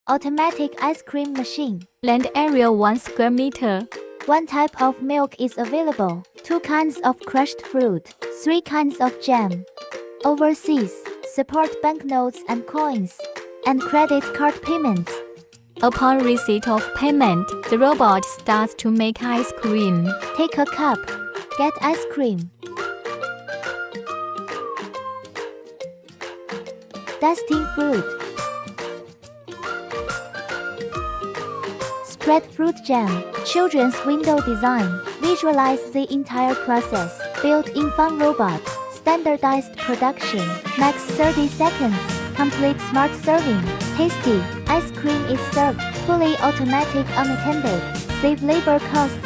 Automatic ice cream machine. Land area 1 square meter. One type of milk is available. 2 kinds of crushed fruit. 3 kinds of jam. Overseas. Support banknotes and coins. And credit card payments. Upon receipt of payment, the robot starts to make ice cream. Take a cup. Get ice cream. Dusting fruit. Spread fruit jam. Children's window design. Visualize the entire process. Built-in fun robot. Standardized production. Max 30 seconds. Complete smart serving. Tasty. Ice cream is served. Fully automatic unattended. Save labor costs.